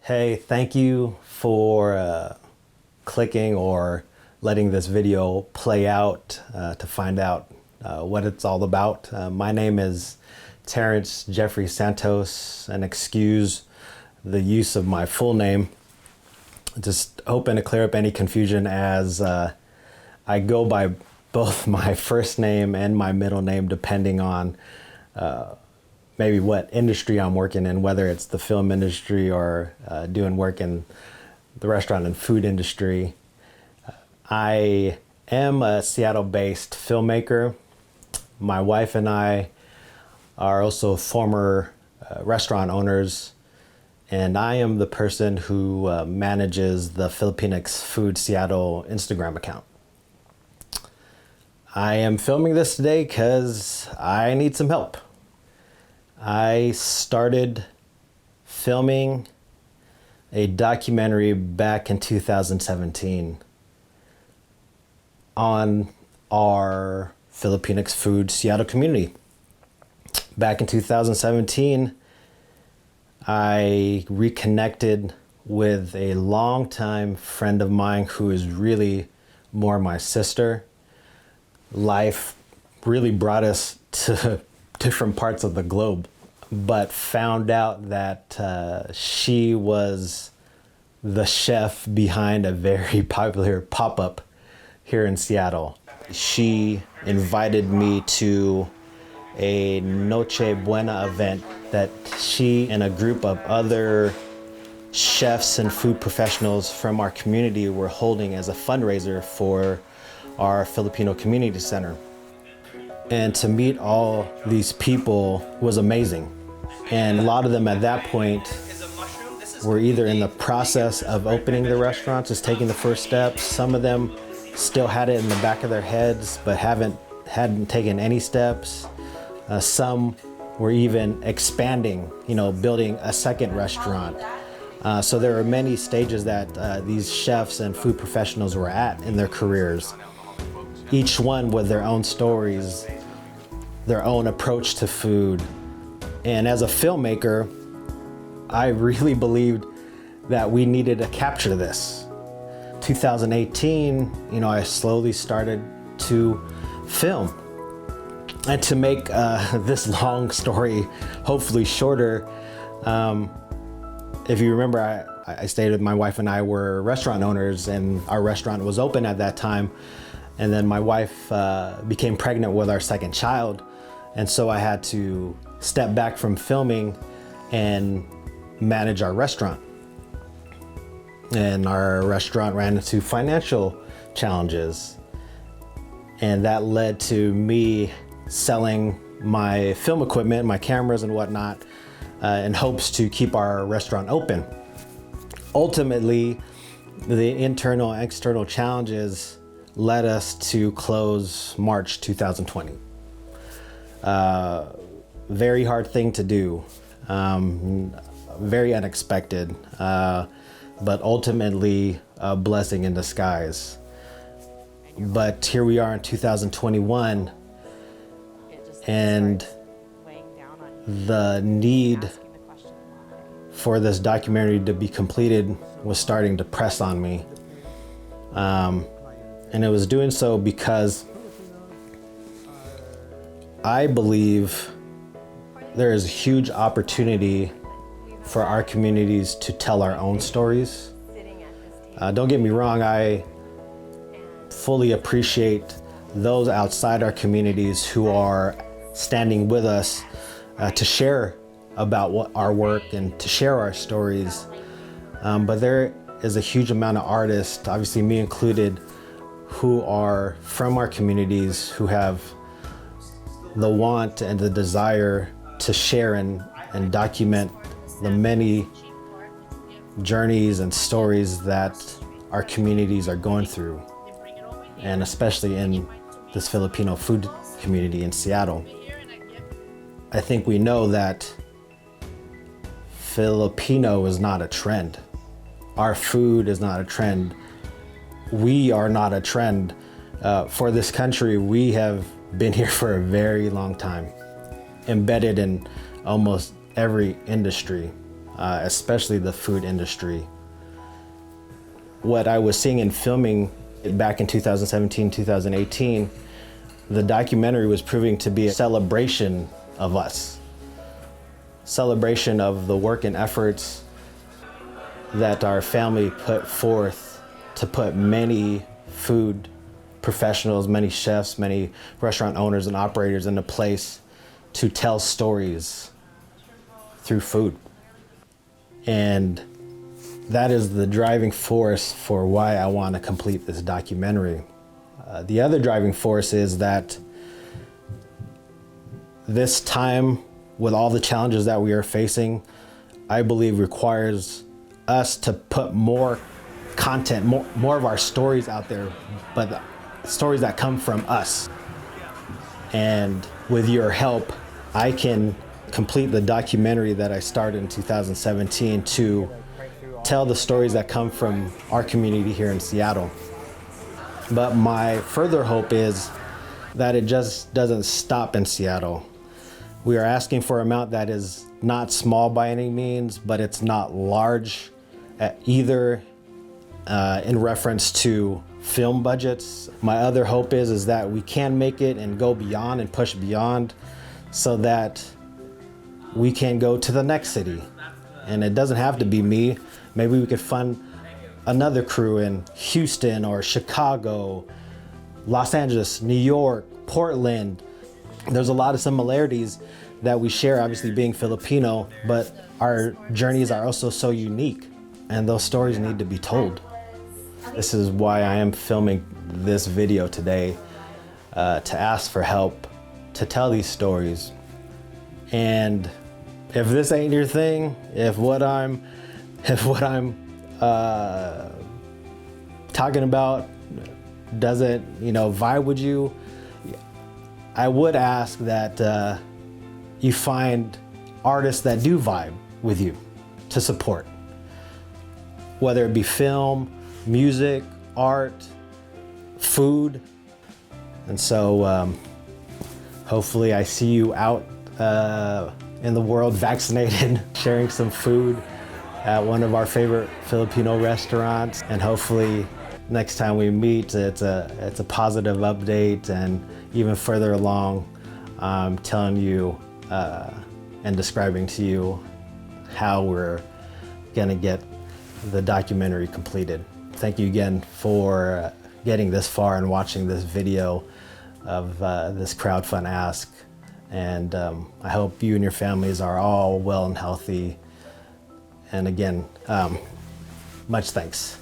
Hey, thank you for clicking or letting this video play out to find out what it's all about. My name is Terrence Jeffrey Santos, and excuse the use of my full name. Just hoping to clear up any confusion as I go by both my first name and my middle name depending on maybe what industry I'm working in, whether it's the film industry or doing work in the restaurant and food industry. I am a Seattle-based filmmaker. My wife and I are also former restaurant owners, and I am the person who manages the Filipinx Food Seattle Instagram account. I am filming this today because I need some help. I started filming a documentary back in 2017 on our Filipinx Food Seattle community. Back in 2017, I reconnected with a longtime friend of mine who is really more my sister. Life really brought us to different parts of the globe, but found out that she was the chef behind a very popular pop-up here in Seattle. She invited me to a Noche Buena event that she and a group of other chefs and food professionals from our community were holding as a fundraiser for our Filipino Community Center. And to meet all these people was amazing. And a lot of them at that point were either in the process of opening the restaurants, just taking the first steps. Some of them still had it in the back of their heads, but hadn't taken any steps. Some were even expanding, building a second restaurant. So there were many stages that these chefs and food professionals were at in their careers. Each one with their own stories, their own approach to food. And as a filmmaker, I really believed that we needed to capture this. 2018, I slowly started to film. And to make this long story hopefully shorter, if you remember, I stated my wife and I were restaurant owners, and our restaurant was open at that time. And then my wife became pregnant with our second child. And so I had to step back from filming and manage our restaurant. And our restaurant ran into financial challenges. And that led to me selling my film equipment, my cameras and whatnot, in hopes to keep our restaurant open. Ultimately, the internal and external challenges led us to close March 2020. Very hard thing to do, very unexpected, but ultimately a blessing in disguise. But here we are in 2021, and the need for this documentary to be completed was starting to press on me. And it was doing so because I believe there is a huge opportunity for our communities to tell our own stories. Don't get me wrong, I fully appreciate those outside our communities who are standing with us to share about our work and to share our stories. But there is a huge amount of artists, obviously me included, who are from our communities, who have the want and the desire to share and document the many journeys and stories that our communities are going through, and especially in this Filipino food community in Seattle. I think we know that Filipino is not a trend. Our food is not a trend. We are not a trend. For this country, we have been here for a very long time, embedded in almost every industry. especially the food industry. What I was seeing in filming back in 2017, 2018, the documentary was proving to be a celebration of us. Celebration of the work and efforts that our family put forth to put many food professionals, many chefs, many restaurant owners and operators into place to tell stories through food. And that is the driving force for why I want to complete this documentary. The other driving force is that this time, with all the challenges that we are facing, I believe requires us to put more content, more of our stories out there, but the stories that come from us. And with your help, I can complete the documentary that I started in 2017 to tell the stories that come from our community here in Seattle. But my further hope is that it just doesn't stop in Seattle. We are asking for an amount that is not small by any means, but it's not large either in reference to film budgets. My other hope is that we can make it and go beyond and push beyond so that we can go to the next city. And it doesn't have to be me. Maybe we could fund another crew in Houston or Chicago, Los Angeles, New York, Portland. There's a lot of similarities that we share, obviously being Filipino, but our journeys are also so unique, and those stories need to be told. This is why I am filming this video today, to ask for help, to tell these stories. And if this ain't your thing, if what I'm talking about doesn't, vibe with you, I would ask that you find artists that do vibe with you to support, whether it be film, music, art, food. And so hopefully I see you out in the world vaccinated, sharing some food at one of our favorite Filipino restaurants. And hopefully next time we meet, it's a positive update, and even further along, telling you and describing to you how we're gonna get the documentary completed. Thank you again for getting this far and watching this video of this crowdfund ask. And I hope you and your families are all well and healthy. And again, much thanks.